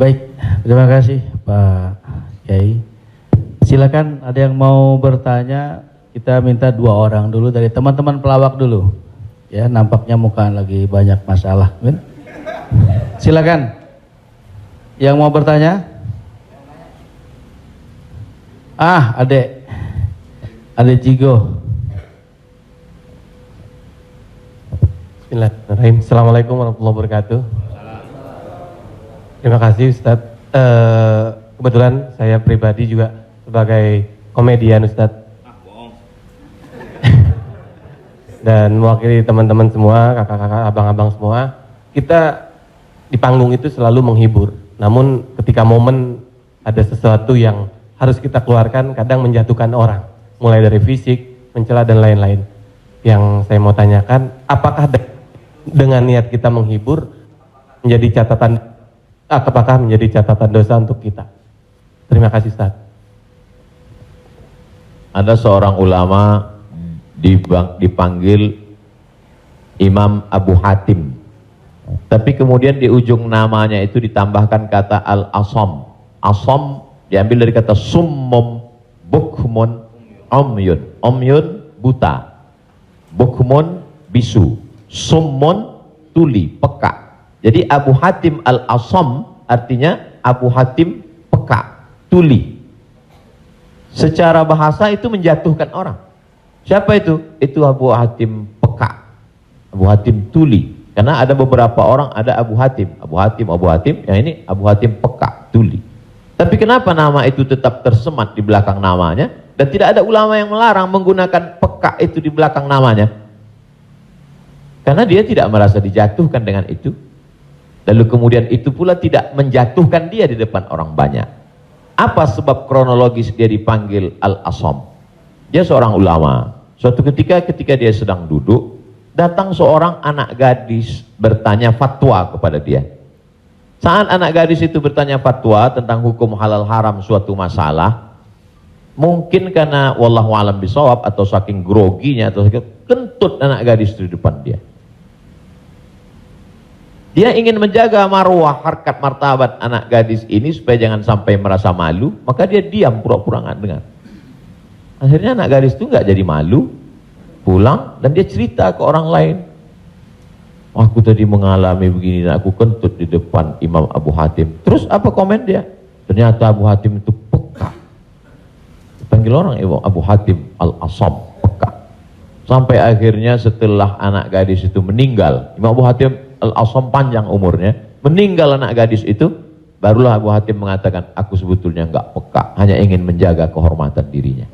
Baik, terima kasih Pak Kiai. Silakan ada yang mau bertanya, kita minta 2 orang dulu dari teman-teman pelawak dulu. Ya, nampaknya muka lagi banyak masalah. Silakan. Yang mau bertanya? Adek Jigo. Bismillahirrahmanirrahim. Assalamualaikum warahmatullahi wabarakatuh. Terima kasih Ustadz. Kebetulan saya pribadi juga sebagai komedian Ustadz. Dan mewakili teman-teman semua, kakak-kakak, abang-abang semua. Kita di panggung itu selalu menghibur. Namun ketika momen ada sesuatu yang harus kita keluarkan, kadang menjatuhkan orang. Mulai dari fisik, mencela dan lain-lain. Yang saya mau tanyakan, apakah dengan niat kita menghibur menjadi catatan, apakah menjadi catatan dosa untuk kita? Terima kasih Ustaz. Ada seorang ulama dipanggil Imam Abu Hatim, tapi kemudian di ujung namanya itu ditambahkan kata Al-Asam. Asam diambil dari kata summum, bukmun, omyun. Omyun buta, bukmun bisu, summun tuli, peka. Jadi Abu Hatim Al-Asam artinya Abu Hatim peka, tuli. Secara bahasa itu menjatuhkan orang. Siapa itu? Itu Abu Hatim peka, Abu Hatim tuli. Karena ada beberapa orang, ada Abu Hatim, yang ini Abu Hatim peka, tuli. Tapi kenapa nama itu tetap tersemat di belakang namanya, dan tidak ada ulama yang melarang menggunakan peka itu di belakang namanya? Karena dia tidak merasa dijatuhkan dengan itu. Lalu kemudian itu pula tidak menjatuhkan dia di depan orang banyak. Apa sebab kronologis dia dipanggil Al-Asam? Dia seorang ulama. Suatu ketika dia sedang duduk, datang seorang anak gadis bertanya fatwa kepada dia. Saat anak gadis itu bertanya fatwa tentang hukum halal haram suatu masalah, mungkin karena wallahu alam bisawab atau saking groginya atau kentut anak gadis itu di depan dia. Dia ingin menjaga marwah, harkat, martabat anak gadis ini supaya jangan sampai merasa malu, maka dia diam, pura-pura nggak dengar. Akhirnya anak gadis itu nggak jadi malu, pulang dan dia cerita ke orang lain. Aku tadi mengalami begini dan aku kentut di depan Imam Abu Hatim. Terus apa komen dia? Ternyata Abu Hatim itu peka. Dipanggil orang Abu Hatim Al-Asam, peka. Sampai akhirnya setelah anak gadis itu meninggal, Imam Abu Hatim Al-Asam panjang umurnya, meninggal anak gadis itu, barulah Abu Hatim mengatakan, aku sebetulnya nggak peka, hanya ingin menjaga kehormatan dirinya.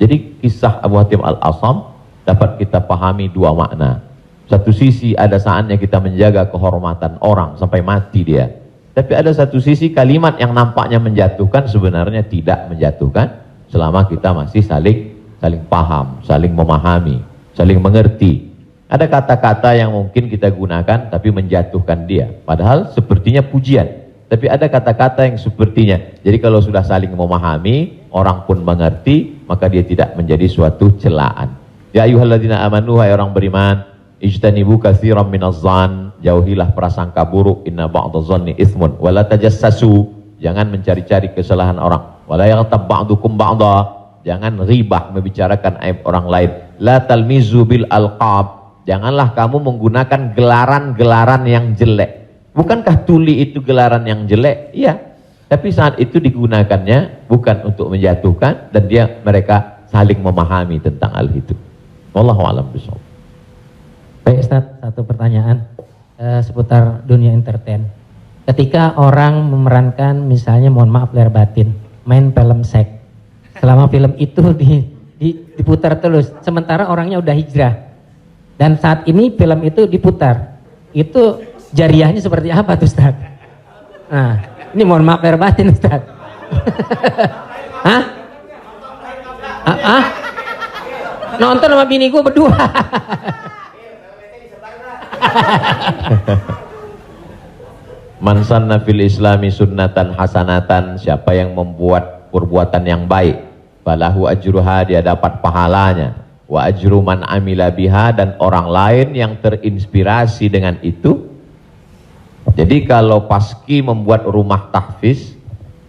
Jadi kisah Abu Hatim Al-Asam dapat kita pahami 2 makna. Satu sisi ada saatnya kita menjaga kehormatan orang sampai mati dia. Tapi ada satu sisi kalimat yang nampaknya menjatuhkan sebenarnya tidak menjatuhkan selama kita masih saling paham, saling memahami, saling mengerti. Ada kata-kata yang mungkin kita gunakan tapi menjatuhkan dia. Padahal sepertinya pujian. Tapi ada kata-kata yang sepertinya. Jadi kalau sudah saling memahami, orang pun mengerti, maka dia tidak menjadi suatu celaan. Ya ayyuhalladzina amanu, hai orang beriman, ijtanibu katsiran minadh-dhann, jauhilah prasangka buruk, inna ba'dadh-dhanni itsmun, wala tajassasu, jangan mencari-cari kesalahan orang, wala yaghtab ba'dukum ba'dha, jangan ribah membicarakan aib orang lain, la talmizu bil alqab, janganlah kamu menggunakan gelaran-gelaran yang jelek. Bukankah tuli itu gelaran yang jelek? Iya. Tapi saat itu digunakannya bukan untuk menjatuhkan, dan mereka saling memahami tentang hal itu. Wallahu a'lam bishawab. Baik Ustaz, satu pertanyaan seputar dunia entertain. Ketika orang memerankan misalnya, mohon maaf lahir batin, main film seks, selama film itu diputar terus, sementara orangnya udah hijrah, dan saat ini film itu diputar, itu jariahnya seperti apa tuh Ustaz? Nah, ini mohon maaf lahir batin Ustaz. Hah? Nonton sama bini gue berdua. Man sanna fil islami sunnatan hasanatan, siapa yang membuat perbuatan yang baik, falahu ajruha, dia dapat pahalanya, wa ajru man amila biha, dan orang lain yang terinspirasi dengan itu Jadi kalau Paski membuat rumah tahfiz,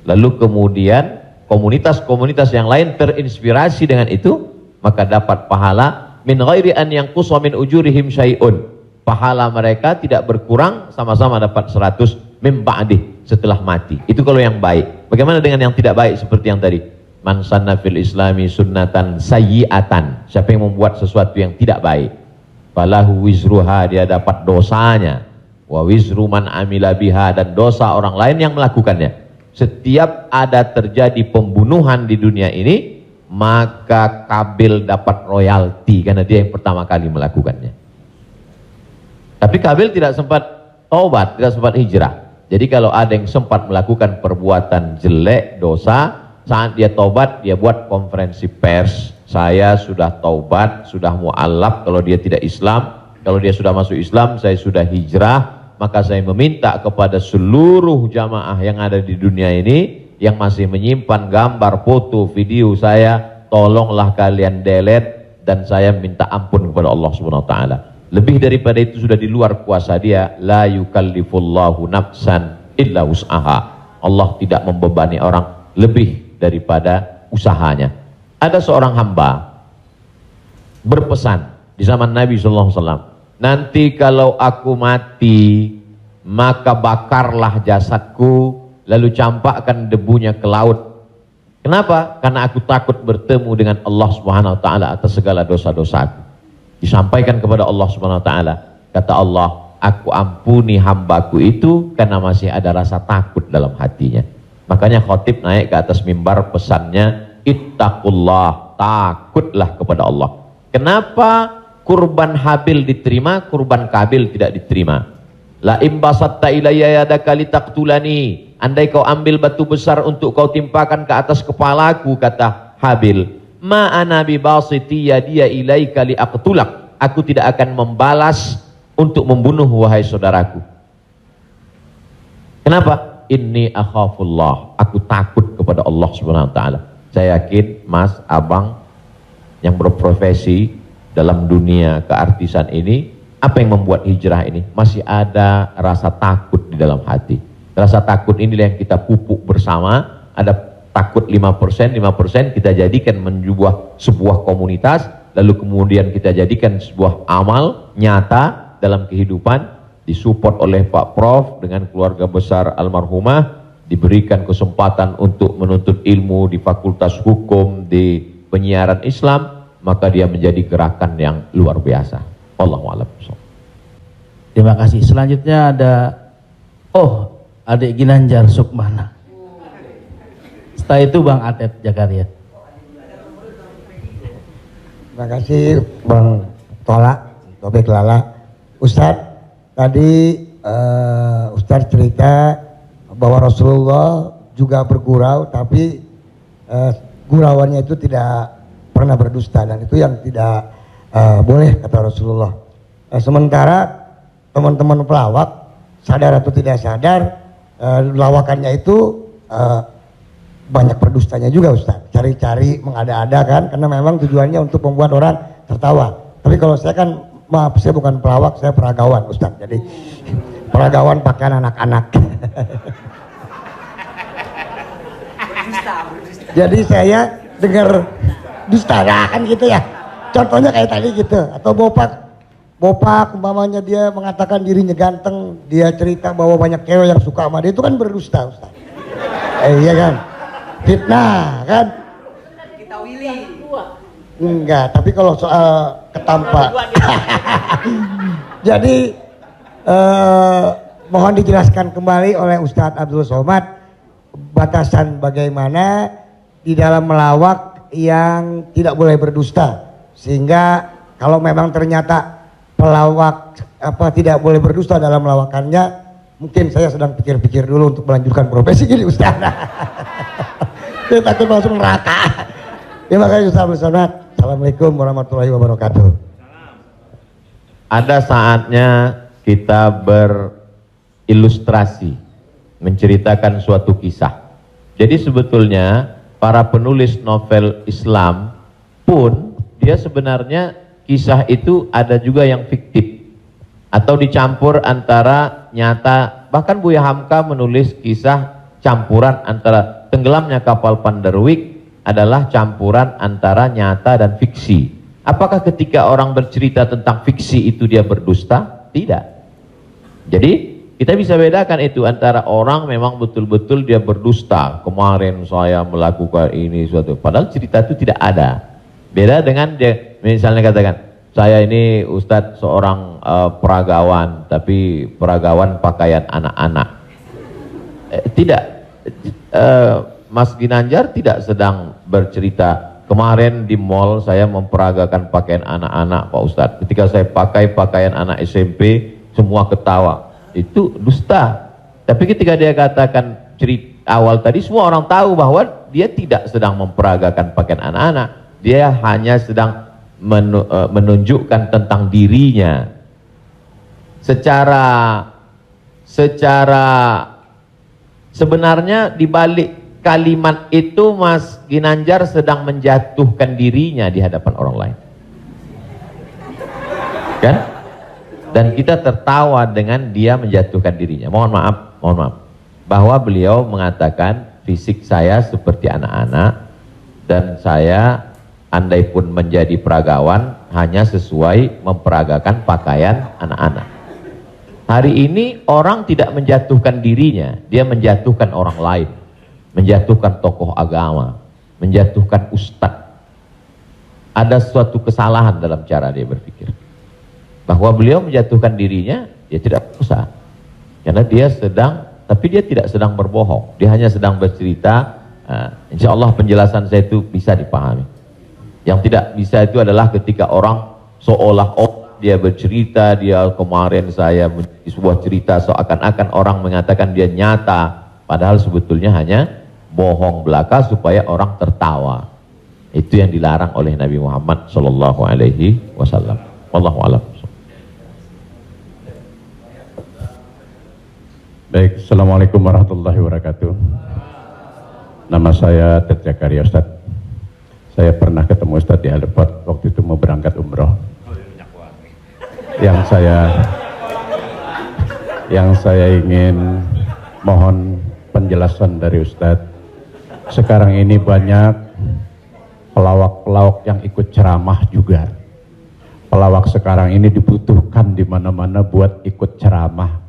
lalu kemudian komunitas-komunitas yang lain terinspirasi dengan itu, maka dapat pahala min ghairi an yanqusa min ujurihim syai'un. Pahala mereka tidak berkurang, sama-sama dapat 100 min ba'dih, setelah mati. Itu kalau yang baik. Bagaimana dengan yang tidak baik seperti yang tadi? Man sanna fil islami sunnatan sayyi'atan. Siapa yang membuat sesuatu yang tidak baik, falahu wizruha, dia dapat dosanya, wa wizru man amila biha, dan dosa orang lain yang melakukannya. Setiap ada terjadi pembunuhan di dunia ini, maka Kabil dapat royalti karena dia yang pertama kali melakukannya. Tapi Kabil tidak sempat taubat, tidak sempat hijrah. Jadi kalau ada yang sempat melakukan perbuatan jelek, dosa, saat dia taubat, dia buat konferensi pers. Saya sudah taubat, sudah mu'alaf kalau dia tidak Islam. Kalau dia sudah masuk Islam, saya sudah hijrah. Maka saya meminta kepada seluruh jamaah yang ada di dunia ini, yang masih menyimpan gambar, foto, video saya, tolonglah kalian delete, dan saya minta ampun kepada Allah Subhanahu wa taala. Lebih daripada itu sudah di luar kuasa dia. La yukallifullahu nafsan illa wus'aha. Allah tidak membebani orang lebih daripada usahanya. Ada seorang hamba berpesan di zaman Nabi SAW, nanti kalau aku mati, maka bakarlah jasadku, lalu campakkan debunya ke laut. Kenapa? Karena aku takut bertemu dengan Allah Subhanahu wa taala atas segala dosa-dosaku. Disampaikan kepada Allah Subhanahu wa taala, kata Allah, aku ampuni hambaku itu karena masih ada rasa takut dalam hatinya. Makanya khotib naik ke atas mimbar, pesannya ittaqullah, takutlah kepada Allah. Kenapa kurban Habil diterima, kurban Kabil tidak diterima? La imbasatta ilayya yadaka litaqtulani, andai kau ambil batu besar untuk kau timpakan ke atas kepalaku, kata Habil, ma ana bi basiti yadiya ilaika liaqtulak, aku tidak akan membalas untuk membunuh wahai saudaraku. Kenapa? Inni akhafullah, aku takut kepada Allah Subhanahu wa taala. Saya yakin Mas, Abang yang berprofesi dalam dunia keartisan ini, apa yang membuat hijrah ini? Masih ada rasa takut di dalam hati. Rasa takut inilah yang kita pupuk bersama. Ada takut 5%, 5% kita jadikan menjadi sebuah komunitas, lalu kemudian kita jadikan sebuah amal nyata dalam kehidupan, disupport oleh Pak Prof dengan keluarga besar almarhumah, diberikan kesempatan untuk menuntut ilmu di Fakultas Hukum, di penyiaran Islam, maka dia menjadi gerakan yang luar biasa. Wallahu a'lam. Terima kasih. Selanjutnya ada adik Ginanjar Sukmana. Setelah itu Bang Atet Jakaria. Terima kasih Bang Tola, Tobek Lala. Ustadz, tadi Ustadz cerita bahwa Rasulullah juga bergurau, tapi gurauannya itu tidak pernah berdusta, dan itu yang tidak boleh, kata Rasulullah. Sementara teman-teman pelawak, sadar atau tidak sadar, lawakannya itu banyak berdustanya juga Ustaz. Cari-cari, mengada-ada kan, karena memang tujuannya untuk membuat orang tertawa. Tapi kalau saya kan, maaf, saya bukan pelawak, saya peragawan Ustaz. Jadi peragawan pakaian anak-anak. Jadi saya dengar dusta kan gitu ya. Contohnya kayak tadi gitu. Atau Bopak umpamanya dia mengatakan dirinya ganteng, dia cerita bahwa banyak cewek yang suka sama dia, itu kan berdusta Ustaz. Iya kan? Fitnah kan? Kita Willy. Enggak, tapi kalau soal ketampak. Jadi mohon dijelaskan kembali oleh Ustadz Abdul Somad batasan bagaimana di dalam melawak yang tidak boleh berdusta, sehingga kalau memang ternyata pelawak tidak boleh berdusta dalam melawakannya, mungkin saya sedang pikir-pikir dulu untuk melanjutkan profesi gini Ustaz. Saya takut masuk neraka. Terima kasih Ustaz Abdul Somad. Assalamualaikum warahmatullahi wabarakatuh. Ada saatnya kita berilustrasi, menceritakan suatu kisah. Jadi sebetulnya para penulis novel Islam pun dia sebenarnya kisah itu ada juga yang fiktif atau dicampur antara nyata. Bahkan Buya Hamka menulis kisah campuran antara tenggelamnya kapal Panderwick adalah campuran antara nyata dan fiksi. Apakah ketika orang bercerita tentang fiksi itu dia berdusta? Tidak. Jadi kita bisa bedakan itu antara orang memang betul-betul dia berdusta. Kemarin saya melakukan ini suatu. Padahal cerita itu tidak ada. Beda dengan dia misalnya katakan, saya ini Ustadz seorang peragawan, tapi peragawan pakaian anak-anak. Tidak, Mas Ginanjar tidak sedang bercerita, kemarin di mall saya memperagakan pakaian anak-anak Pak Ustadz. Ketika saya pakai pakaian anak SMP, semua ketawa. Itu dusta. Tapi ketika dia katakan cerita awal tadi, semua orang tahu bahwa dia tidak sedang memperagakan pakaian anak-anak. Dia hanya sedang menunjukkan tentang dirinya. Secara sebenarnya di balik kalimat itu Mas Ginanjar sedang menjatuhkan dirinya di hadapan orang lain. Kan? Dan kita tertawa dengan dia menjatuhkan dirinya. Mohon maaf, bahwa beliau mengatakan fisik saya seperti anak-anak dan saya andai pun menjadi peragawan hanya sesuai memperagakan pakaian anak-anak. Hari ini orang tidak menjatuhkan dirinya, dia menjatuhkan orang lain, menjatuhkan tokoh agama, menjatuhkan ustadz. Ada suatu kesalahan dalam cara dia berpikir. Bahwa beliau menjatuhkan dirinya, dia tidak usah. Karena dia sedang, tapi dia tidak sedang berbohong. Dia hanya sedang bercerita. Insya Allah penjelasan saya itu bisa dipahami. Yang tidak bisa itu adalah ketika orang seolah-olah dia bercerita, dia kemarin saya menjadi sebuah cerita seakan-akan orang mengatakan dia nyata. Padahal sebetulnya hanya bohong belaka supaya orang tertawa. Itu yang dilarang oleh Nabi Muhammad SAW. Wallahu a'lam. Baik, Assalamualaikum warahmatullahi wabarakatuh. Nama saya Ted Zakaria Ustadz. Saya pernah ketemu Ustadz di airport waktu itu mau berangkat umroh. Yang saya ingin mohon penjelasan dari Ustadz. Sekarang ini banyak pelawak-pelawak yang ikut ceramah juga. Pelawak sekarang ini dibutuhkan di mana-mana buat ikut ceramah.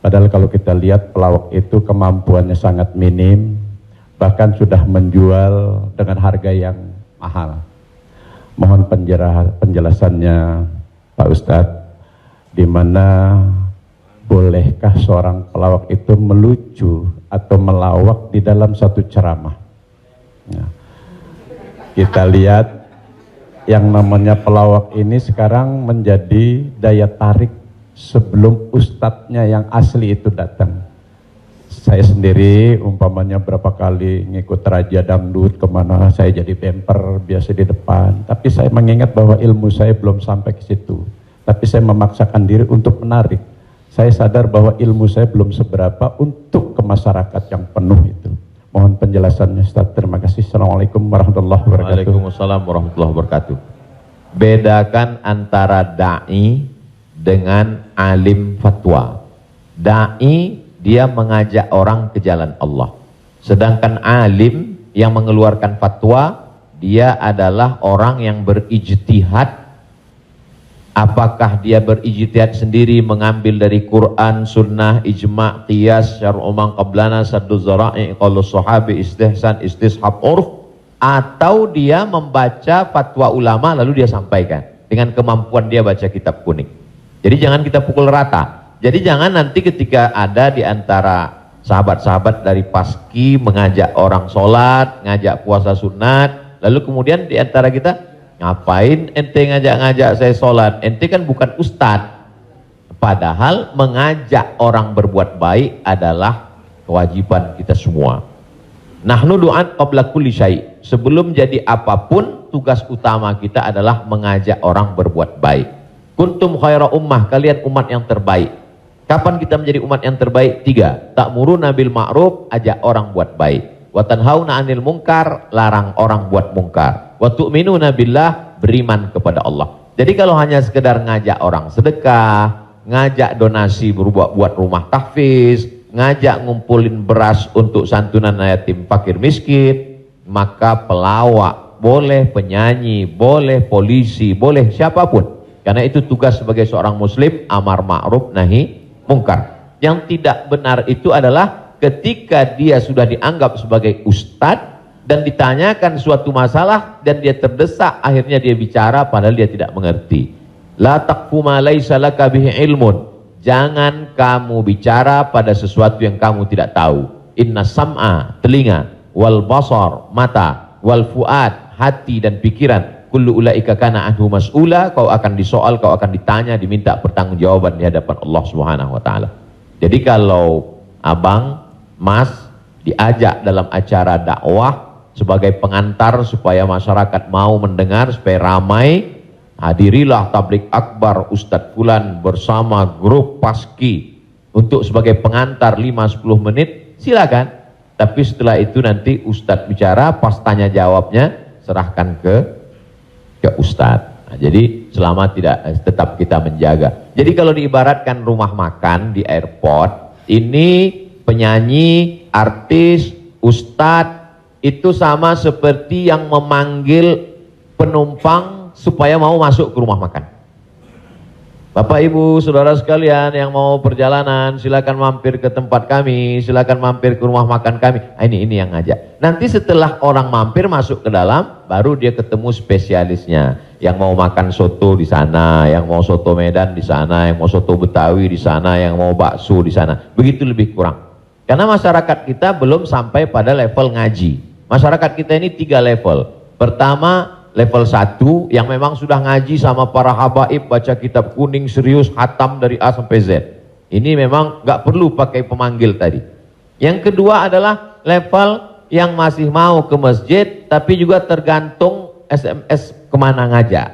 Padahal kalau kita lihat pelawak itu kemampuannya sangat minim, bahkan sudah menjual dengan harga yang mahal. Mohon penjelasannya Pak Ustadz, di mana bolehkah seorang pelawak itu melucu atau melawak di dalam satu ceramah? Nah, kita lihat yang namanya pelawak ini sekarang menjadi daya tarik sebelum ustadznya yang asli itu datang. Saya sendiri umpamanya berapa kali ngikut Raja Dangdut kemana, saya jadi bemper biasa di depan. Tapi saya mengingat bahwa ilmu saya belum sampai ke situ. Tapi saya memaksakan diri untuk menarik. Saya sadar bahwa ilmu saya belum seberapa untuk ke masyarakat yang penuh itu. Mohon penjelasannya Ustaz. Terima kasih. Assalamualaikum warahmatullahi wabarakatuh. Waalaikumsalam warahmatullahi wabarakatuh. Bedakan antara da'i dengan alim fatwa. Da'i dia mengajak orang ke jalan Allah. Sedangkan alim yang mengeluarkan fatwa, dia adalah orang yang berijtihad. Apakah dia berijtihad sendiri mengambil dari Quran, sunnah, ijma', qiyas, syar'u man qablana, saddu zara'i, qaulus sahabi, istihsan, istishab, urf, atau dia membaca fatwa ulama lalu dia sampaikan dengan kemampuan dia baca kitab kuning. Jadi jangan kita pukul rata. Jadi jangan nanti ketika ada di antara sahabat-sahabat dari Paski mengajak orang sholat, ngajak puasa sunat, lalu kemudian di antara kita, ngapain ente ngajak-ngajak saya sholat? Ente kan bukan ustadz. Padahal mengajak orang berbuat baik adalah kewajiban kita semua. Nahnu du'an qabla kulli syai'. Sebelum jadi apapun, tugas utama kita adalah mengajak orang berbuat baik. Kuntum khaira ummah, kalian umat yang terbaik. Kapan kita menjadi umat yang terbaik? 3. Ta'muruna bil ma'ruf, ajak orang buat baik. Wa tanhauna 'anil munkar, larang orang buat mungkar. Wa tu'minuna billah, beriman kepada Allah. Jadi kalau hanya sekedar ngajak orang sedekah, ngajak donasi buat rumah tahfiz, ngajak ngumpulin beras untuk santunan yatim fakir miskin, maka pelawak boleh, penyanyi boleh, polisi boleh, siapapun. Karena itu tugas sebagai seorang muslim, amar ma'ruf nahi mungkar. Yang tidak benar itu adalah ketika dia sudah dianggap sebagai ustadz dan ditanyakan suatu masalah dan dia terdesak, akhirnya dia bicara padahal dia tidak mengerti. La taqfu ma laisa laka bihi ilmun. Jangan kamu bicara pada sesuatu yang kamu tidak tahu. Inna sam'a, telinga, wal basar, mata, wal fuad, hati dan pikiran, kullu ulaika kana anhu mas'ula, kau akan disoal, kau akan ditanya, diminta pertanggungjawaban di hadapan Allah Subhanahu wa taala. Jadi kalau abang, mas diajak dalam acara dakwah sebagai pengantar supaya masyarakat mau mendengar, supaya ramai, hadirilah tablik akbar Ustadz Fulan bersama grup Paski untuk sebagai pengantar 5-10 menit, silakan. Tapi setelah itu nanti Ustadz bicara, pas tanya jawabnya serahkan ke Ustadz. Nah, jadi selama tetap kita menjaga. Jadi kalau diibaratkan rumah makan di airport, ini penyanyi, artis, Ustadz itu sama seperti yang memanggil penumpang supaya mau masuk ke rumah makan. Bapak Ibu Saudara sekalian yang mau perjalanan, silakan mampir ke tempat kami, silakan mampir ke rumah makan kami. Ini yang ngajak. Nanti setelah orang mampir masuk ke dalam, baru dia ketemu spesialisnya. Yang mau makan soto di sana, yang mau soto Medan di sana, yang mau soto Betawi di sana, yang mau bakso di sana. Begitu lebih kurang. Karena masyarakat kita belum sampai pada level ngaji. Masyarakat kita ini 3 level. Pertama, level 1 yang memang sudah ngaji sama para habaib, baca kitab kuning serius, khatam dari A sampai Z. Ini memang nggak perlu pakai pemanggil tadi. Yang kedua adalah level yang masih mau ke masjid, tapi juga tergantung SMS kemana ngajak.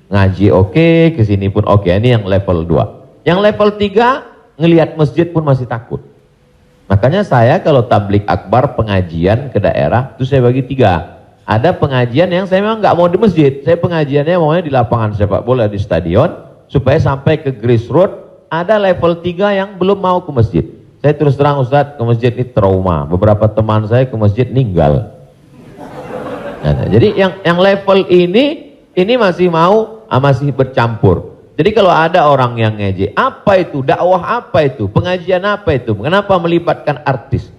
Ngaji oke, kesini pun oke. Ini yang level 2. Yang level 3, ngelihat masjid pun masih takut. Makanya saya kalau tablik akbar pengajian ke daerah, itu saya bagi 3. Ada pengajian yang saya memang nggak mau di masjid, saya pengajiannya maunya di lapangan sepak bola, di stadion, supaya sampai ke grassroots. Ada level 3 yang belum mau ke masjid. Saya terus terang Ustadz, ke masjid ini trauma. Beberapa teman saya ke masjid ninggal. Nah, jadi yang level ini masih mau, masih bercampur. Jadi kalau ada orang yang ngejek, apa itu dakwah, apa itu pengajian, apa itu, kenapa melibatkan artis?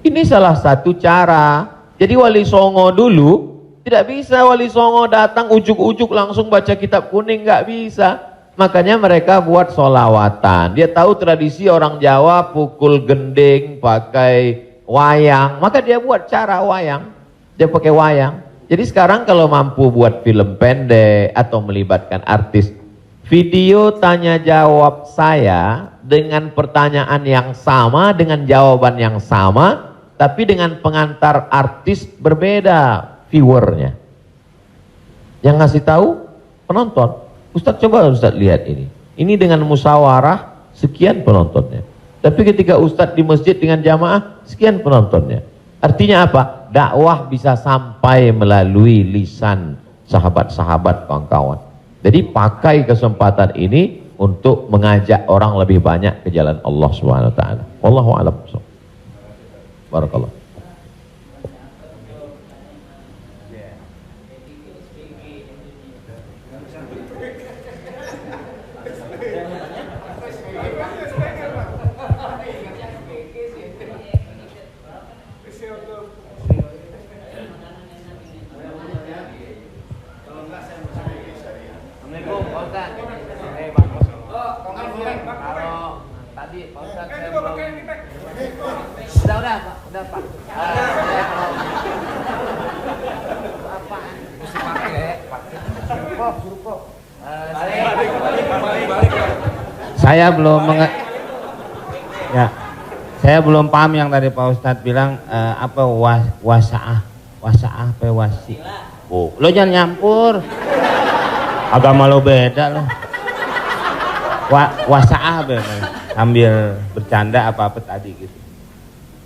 Ini salah satu cara. Jadi Wali Songo dulu tidak bisa Wali Songo datang ujuk-ujuk langsung baca kitab kuning, nggak bisa. Makanya mereka buat solawatan. Dia tahu tradisi orang Jawa pukul gending pakai wayang, maka dia buat cara wayang. Dia pakai wayang. Jadi sekarang kalau mampu buat film pendek atau melibatkan artis, video tanya jawab saya dengan pertanyaan yang sama, dengan jawaban yang sama, tapi dengan pengantar artis berbeda viewernya. Yang ngasih tahu penonton. Ustadz coba Ustadz lihat ini. Ini dengan musyawarah sekian penontonnya. Tapi ketika Ustadz di masjid dengan jamaah sekian penontonnya. Artinya apa? Dakwah bisa sampai melalui lisan sahabat-sahabat kawan-kawan. Jadi pakai kesempatan ini untuk mengajak orang lebih banyak ke jalan Allah Subhanahu wa taala. Wallahu a'lam. Barakallah. Saya belum paham yang tadi Pak Ustadz bilang apa wasaah apa wasi. Oh, lo jangan nyampur. Agama lo beda lo. Wasaah sambil bercanda apa tadi gitu.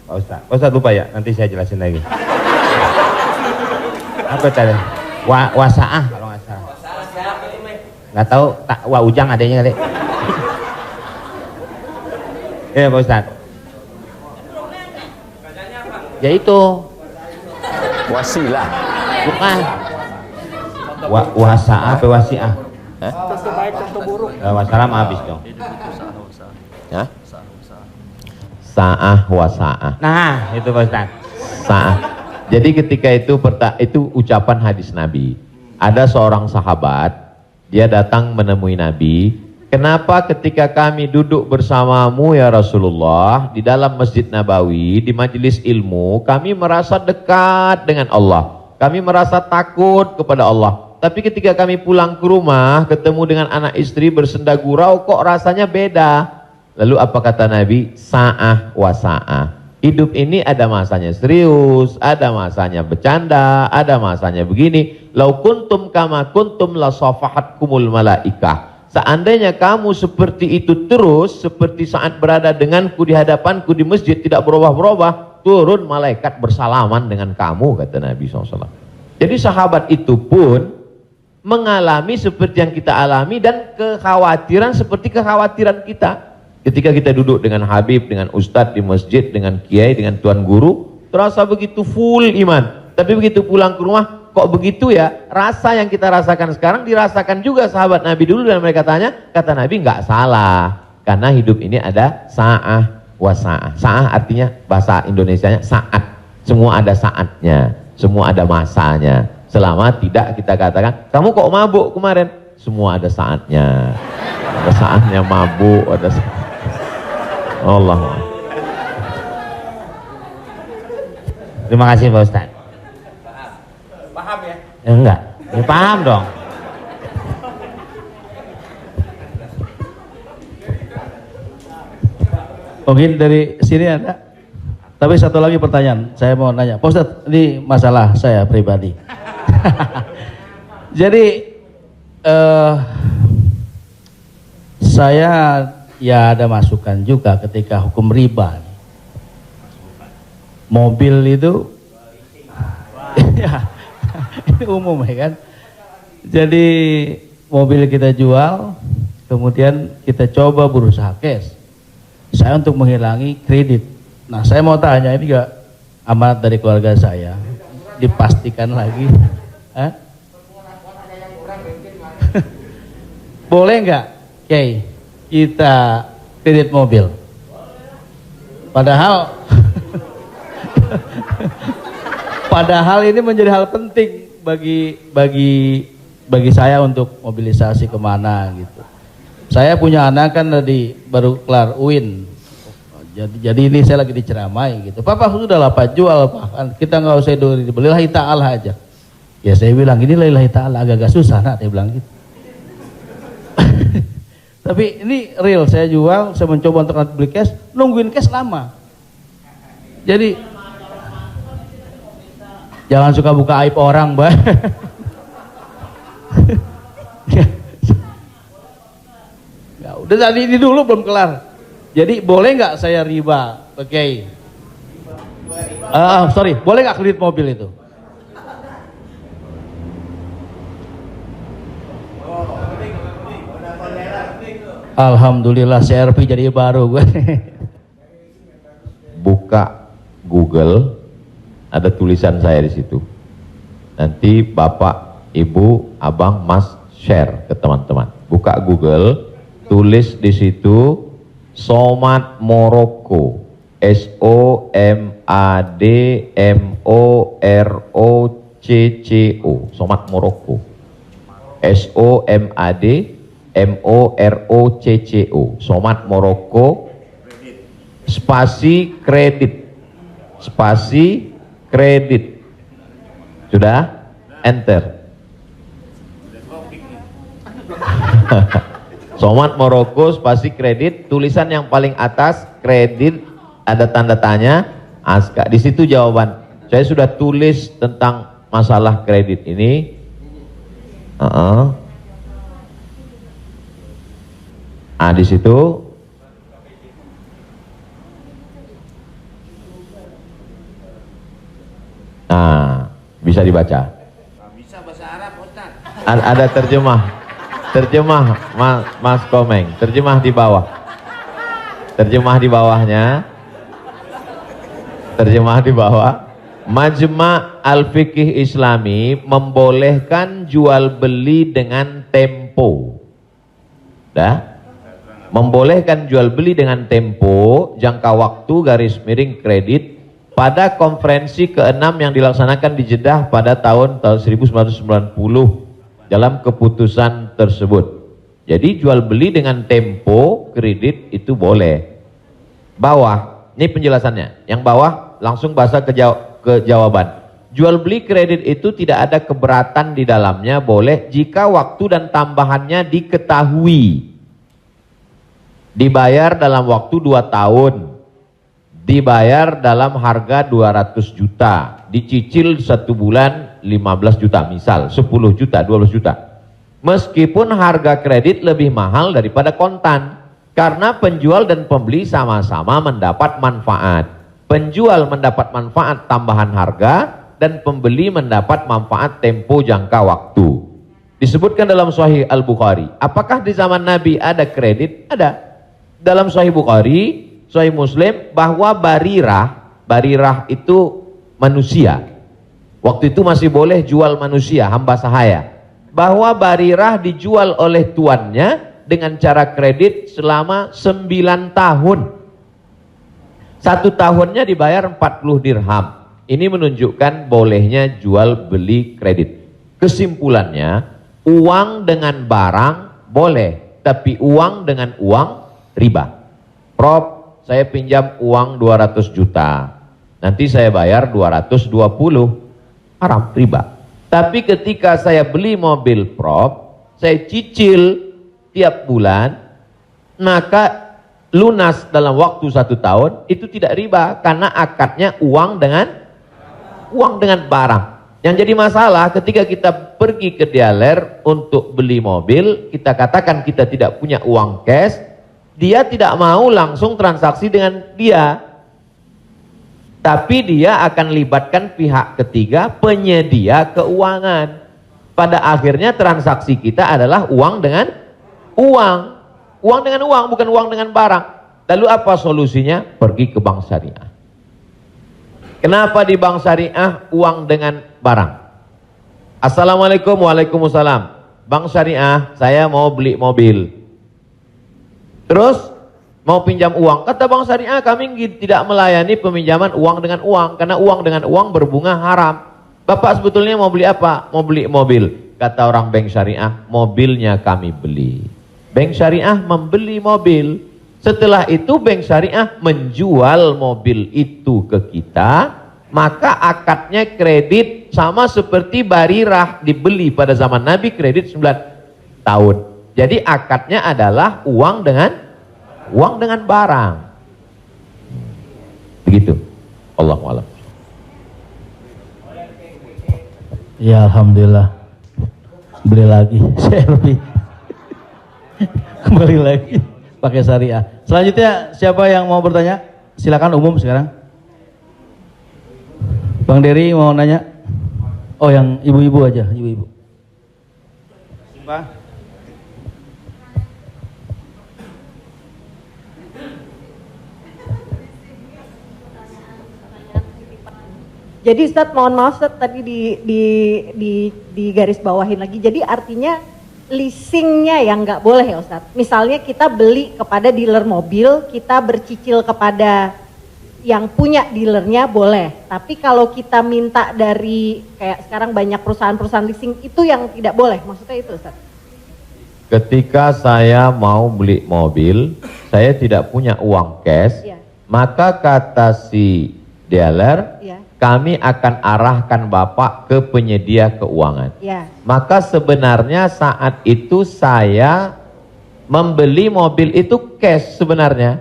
Pak Ustadz lupa ya, nanti saya jelasin lagi. Apa tadi? Wasaah kalau nggak salah. Nggak tahu, Wak Ujang adanya kali. Ya Pak Ustadz. Ya itu. Wasilah. Bukan. Wasa'ah apa wasi'ah? Wassalam habis dong. Ya? Sa'ah wa sa'ah. Nah, itu Pak Ustadz. Sa'ah. Jadi ketika itu ucapan hadis Nabi. Ada seorang sahabat, dia datang menemui Nabi. Kenapa ketika kami duduk bersamamu ya Rasulullah di dalam Masjid Nabawi, di majelis ilmu, kami merasa dekat dengan Allah. Kami merasa takut kepada Allah. Tapi ketika kami pulang ke rumah, ketemu dengan anak istri bersenda gurau, kok rasanya beda. Lalu apa kata Nabi? Sa'ah wa sa'ah. Hidup ini ada masanya serius, ada masanya bercanda, ada masanya begini. Lau kuntum kama kuntum la safahatkumul malaikah. Seandainya kamu seperti itu terus, seperti saat berada denganku di hadapanku di masjid, tidak berubah-berubah, turun malaikat bersalaman dengan kamu, kata Nabi SAW. Jadi sahabat itu pun mengalami seperti yang kita alami dan kekhawatiran seperti kekhawatiran kita. Ketika kita duduk dengan Habib, dengan Ustadz di masjid, dengan Kiai, dengan Tuan Guru, terasa begitu full iman. Tapi begitu pulang ke rumah, kok begitu ya? Rasa yang kita rasakan sekarang dirasakan juga sahabat Nabi dulu, dan mereka tanya, kata Nabi nggak salah. Karena hidup ini ada sa'ah wa sa'ah. Sa'ah artinya bahasa Indonesianya saat. Semua ada saatnya, semua ada masanya. Selama tidak kita katakan, kamu kok mabuk kemarin? Semua ada saatnya. Ada saatnya mabuk, ada saatnya. Allah. Terima kasih Pak Ustadz. Paham ya? Enggak, ya paham dong. Mungkin dari sini ada. Tapi satu lagi pertanyaan, saya mau nanya. Pak Ustadz, ini masalah saya pribadi. Jadi saya ya ada masukan juga ketika hukum riba. Mobil itu ya, ini umum ya kan. Jadi mobil kita jual, kemudian kita coba berusaha cash. Saya untuk menghilangi kredit. Nah, saya mau tanya, ini juga amanat dari keluarga saya, dipastikan lagi. Boleh nggak, Kiai, kita kredit mobil? Padahal padahal ini menjadi hal penting bagi saya untuk mobilisasi kemana gitu. Saya punya anak kan baru kelar UIN. Jadi ini saya lagi diceramai gitu. Papa sudah lah Pak, jual Pak. Kita nggak usah dibeli, lillahi ta'ala aja. Ya saya bilang ini lillahi ta'ala, agak-agak susah nak, dia bilang gitu. Tapi ini real, saya jual, saya mencoba untuk beli cash, nungguin cash lama. Jadi jangan suka buka aib orang, Mbak. Ya, udah tadi ini dulu belum kelar. Jadi boleh nggak saya riba, Oke. Sorry, boleh nggak kredit mobil itu? Alhamdulillah CRV jadi baru gue. Buka Google, ada tulisan saya di situ. Nanti Bapak, Ibu, Abang, Mas share ke teman-teman. Buka Google, tulis di situ Somad Morocco, SOMADMOROCCO, Somad Morocco, SOMADMOROCCO, Somad Morocco, spasi kredit, sudah, enter. Somad Morocco spasi kredit, tulisan yang paling atas kredit, ada tanda tanya, Aska. Di situ jawaban. Saya sudah tulis tentang masalah kredit ini. Di situ. Nah, bisa dibaca. Bisa bahasa Arab, Ustaz. Ada terjemah Mas Komeng, terjemah di bawah. Terjemah di bawahnya. Terjemah di bawah. Majma' Al-Fiqih Islami membolehkan jual beli dengan tempo. Dah? Membolehkan jual beli dengan tempo, jangka waktu, garis miring kredit pada konferensi ke-6 yang dilaksanakan di Jeddah pada tahun 1990 dalam keputusan tersebut. Jadi jual beli dengan tempo kredit itu boleh. Bawah, ini penjelasannya. Yang bawah langsung bahasa ke jawaban. Jual beli kredit itu tidak ada keberatan di dalamnya, boleh jika waktu dan tambahannya diketahui. Dibayar dalam waktu 2 tahun. Dibayar dalam harga 200 juta. Dicicil 1 bulan 15 juta misal, 10 juta, 12 juta. Meskipun harga kredit lebih mahal daripada kontan. Karena penjual dan pembeli sama-sama mendapat manfaat. Penjual mendapat manfaat tambahan harga dan pembeli mendapat manfaat tempo jangka waktu. Disebutkan dalam Sahih Al-Bukhari. Apakah di zaman Nabi ada kredit? Ada. Dalam Sahih Bukhari, Sahih Muslim, bahwa Barirah itu manusia. Waktu itu masih boleh jual manusia, hamba sahaya. Bahwa Barirah dijual oleh tuannya dengan cara kredit selama 9 tahun. 1 tahunnya dibayar 40 dirham. Ini menunjukkan bolehnya jual beli kredit. Kesimpulannya, uang dengan barang boleh, tapi uang dengan uang riba. Prof, saya pinjam uang 200 juta. Nanti saya bayar 220. Haram, riba. Tapi ketika saya beli mobil, Prof, saya cicil tiap bulan, maka lunas dalam waktu 1 tahun, itu tidak riba karena akadnya uang dengan barang. Yang jadi masalah ketika kita pergi ke dealer untuk beli mobil, kita katakan kita tidak punya uang cash, dia tidak mau langsung transaksi dengan dia, tapi dia akan libatkan pihak ketiga, penyedia keuangan. Pada akhirnya transaksi kita adalah uang dengan uang. Uang dengan uang, bukan uang dengan barang. Lalu apa solusinya? Pergi ke bank syariah. Kenapa di bank syariah uang dengan barang? Assalamualaikum, waalaikumsalam. Bank syariah, saya mau beli mobil. Terus mau pinjam uang. Kata bank syariah, kami tidak melayani peminjaman uang dengan uang, karena uang dengan uang berbunga haram. Bapak sebetulnya mau beli apa? Mau beli mobil. Kata orang bank syariah, mobilnya kami beli. Bank syariah membeli mobil. Setelah itu bank syariah menjual mobil itu ke kita, maka akadnya kredit sama seperti Barirah dibeli pada zaman Nabi, kredit 9 tahun. Jadi akadnya adalah uang dengan barang. Begitu. Allahu a'lam. Ya alhamdulillah. Beli lagi. Saya lebih kembali lagi pakai syariah. Selanjutnya siapa yang mau bertanya? Silakan umum sekarang. Bang Dery mau nanya? Oh, yang ibu-ibu aja, ibu-ibu. Pak. Jadi Ustadz, mohon maaf Ustadz, tadi di garis bawahin lagi. Jadi artinya leasingnya yang nggak boleh ya Ustadz. Misalnya kita beli kepada dealer mobil, kita bercicil kepada yang punya dealernya boleh. Tapi kalau kita minta dari kayak sekarang banyak perusahaan-perusahaan leasing, itu yang tidak boleh. Maksudnya itu Ustadz. Ketika saya mau beli mobil, saya tidak punya uang cash, maka kata si dealer, kami akan arahkan Bapak ke penyedia keuangan. Maka sebenarnya saat itu saya membeli mobil itu cash sebenarnya.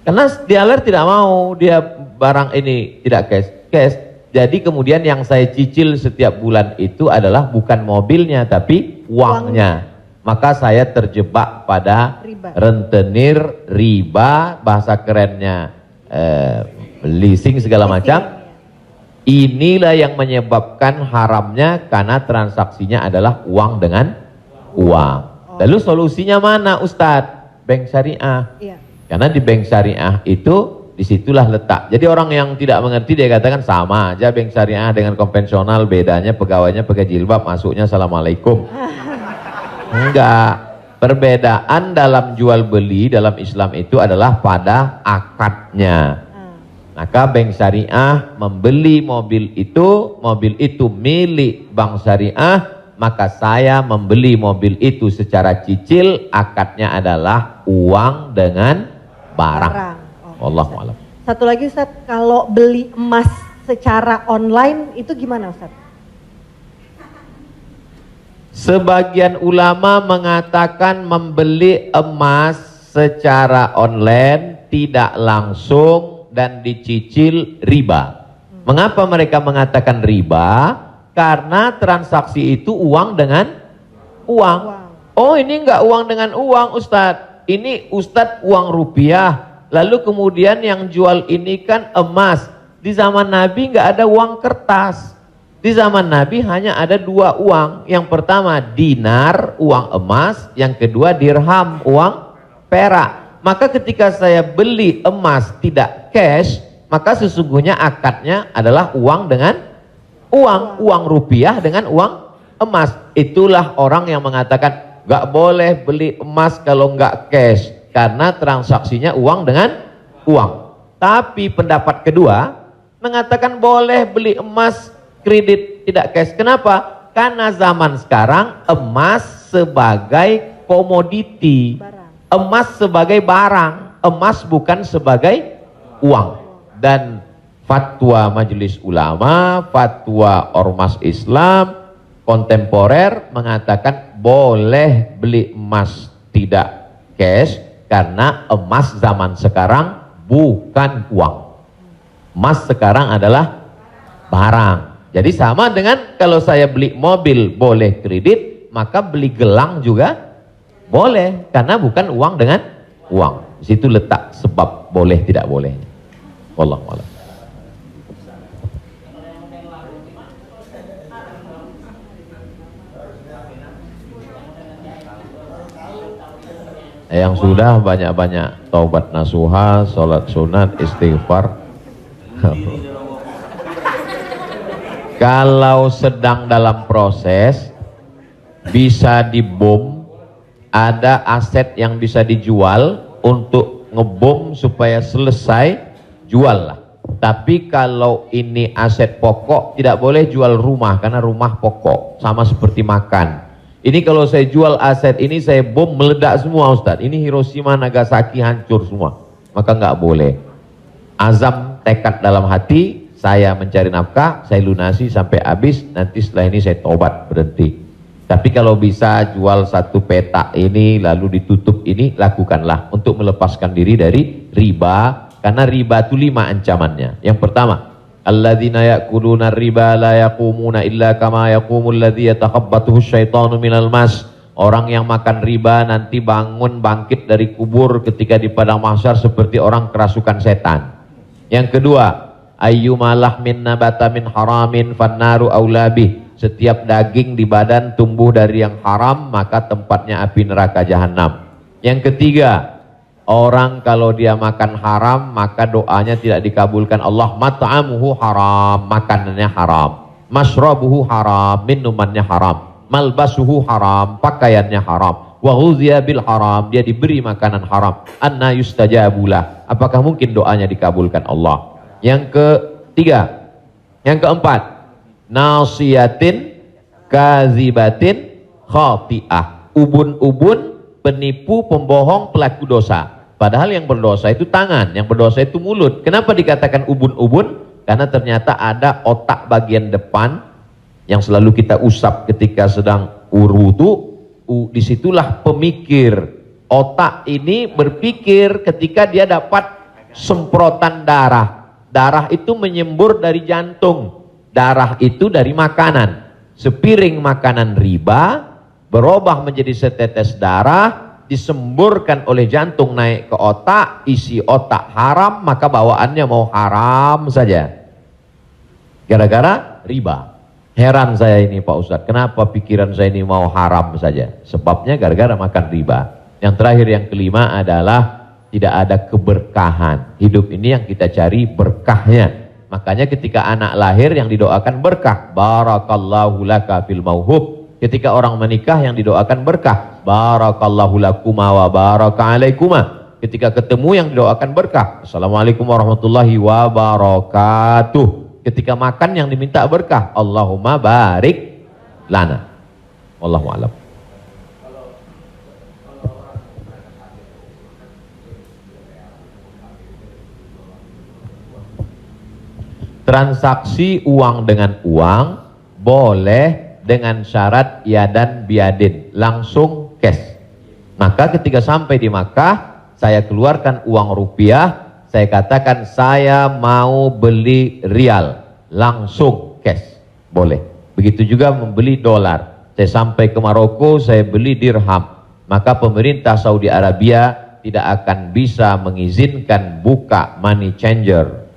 Karena dealer tidak mau dia barang ini tidak cash. Jadi kemudian yang saya cicil setiap bulan itu adalah bukan mobilnya tapi uangnya. Maka saya terjebak pada rentenir, riba, bahasa kerennya leasing segala macam. Inilah yang menyebabkan haramnya karena transaksinya adalah uang dengan uang. Lalu solusinya mana Ustadz? bank syariah. Iya. Karena di bank syariah itu disitulah letak. Jadi orang yang tidak mengerti dia katakan sama aja bank syariah dengan konvensional, bedanya pegawainya pakai jilbab, masuknya assalamualaikum. Enggak. Perbedaan dalam jual beli dalam Islam itu adalah pada akadnya. Maka bank syariah membeli mobil itu milik bank syariah, maka saya membeli mobil itu secara cicil, akadnya adalah uang dengan barang. Oh, Wallahu a'lam. Satu lagi Ustaz, kalau beli emas secara online itu gimana Ustaz? Sebagian ulama mengatakan membeli emas secara online tidak langsung dan dicicil riba. Mengapa mereka mengatakan riba? Karena transaksi itu uang dengan uang. Oh, ini enggak uang dengan uang Ustadz. Ini Ustadz uang rupiah. Lalu kemudian yang jual ini kan emas. Di zaman Nabi enggak ada uang kertas. Di zaman Nabi hanya ada dua uang. Yang pertama dinar, uang emas. Yang kedua dirham, uang perak. Maka ketika saya beli emas tidak cash, maka sesungguhnya akadnya adalah uang dengan uang rupiah dengan uang emas. Itulah orang yang mengatakan nggak boleh beli emas kalau nggak cash, karena transaksinya uang dengan uang. Tapi pendapat kedua mengatakan boleh beli emas kredit tidak cash. Kenapa? Karena zaman sekarang emas sebagai komoditi, emas sebagai barang, emas bukan sebagai uang. Dan fatwa Majelis Ulama, fatwa Ormas Islam kontemporer mengatakan boleh beli emas tidak cash karena emas zaman sekarang bukan uang. Emas sekarang adalah barang. Jadi sama dengan kalau saya beli mobil boleh kredit, maka beli gelang juga boleh karena bukan uang dengan uang. Di situ letak sebab boleh tidak boleh. Wallahu a'lam. Yang sudah banyak-banyak taubat nasuha, sholat sunat, istighfar. Kalau sedang dalam proses bisa dibom, ada aset yang bisa dijual untuk ngebom supaya selesai, jual lah. Tapi kalau ini aset pokok tidak boleh jual rumah karena rumah pokok, sama seperti makan. Ini kalau saya jual aset ini saya bom meledak semua Ustadz. Ini Hiroshima Nagasaki hancur semua, maka nggak boleh. Azam tekad dalam hati, saya mencari nafkah, saya lunasi sampai habis, nanti setelah ini saya tobat berhenti. Tapi kalau bisa jual satu petak ini lalu ditutup ini, lakukanlah untuk melepaskan diri dari riba, karena riba itu 5 ancamannya. Yang pertama, alladzina ya'kuluna riba la yaqumuna illa kama yaqumul ladzi yatakhabbathu syaitanu minal mas. Orang yang makan riba nanti bangun bangkit dari kubur ketika di padang mahsyar seperti orang kerasukan setan. Yang kedua, ayyuma lahmin nabata min haramin fannaru aulabih. Setiap daging di badan tumbuh dari yang haram, maka tempatnya api neraka jahanam. Yang ketiga, orang kalau dia makan haram, maka doanya tidak dikabulkan Allah. Mat'amuhu haram, makanannya haram. Mashrabuhu haram, minumannya haram. Malbasuhu haram, pakaiannya haram. Wa ghuziya bil haram, dia diberi makanan haram. Anna yustajabulah, apakah mungkin doanya dikabulkan Allah? Yang ketiga, yang keempat, nasiyatin kazibatin khati'ah. Ubun-ubun, penipu, pembohong, pelaku dosa. Padahal yang berdosa itu tangan, yang berdosa itu mulut. Kenapa dikatakan ubun-ubun? Karena ternyata ada otak bagian depan yang selalu kita usap ketika sedang wudu. Disitulah pemikir. Otak ini berpikir ketika dia dapat semprotan darah. Darah itu menyembur dari jantung. Darah itu dari makanan. Sepiring makanan riba berubah menjadi setetes darah, disemburkan oleh jantung naik ke otak, isi otak haram, maka bawaannya mau haram saja. Gara-gara riba. Heran saya ini Pak Ustadz, kenapa pikiran saya ini mau haram saja? Sebabnya gara-gara makan riba. Yang terakhir, yang kelima adalah tidak ada keberkahan. Hidup ini yang kita cari berkahnya. Makanya ketika anak lahir yang didoakan berkah, barakallahu laka fil mauhub. Ketika orang menikah yang didoakan berkah, barakallahu lakuma wa baraka alaikuma. Ketika ketemu yang didoakan berkah, assalamualaikum warahmatullahi wabarakatuh. Ketika makan yang diminta berkah, Allahumma barik lana. Wallahu a'lam. Transaksi uang dengan uang boleh dengan syarat yadan biadin, langsung cash. Maka ketika sampai di Makkah, saya keluarkan uang rupiah, saya katakan saya mau beli rial, langsung cash, boleh. Begitu juga membeli dolar. Saya sampai ke Maroko, saya beli dirham, maka pemerintah Saudi Arabia tidak akan bisa mengizinkan buka money changer,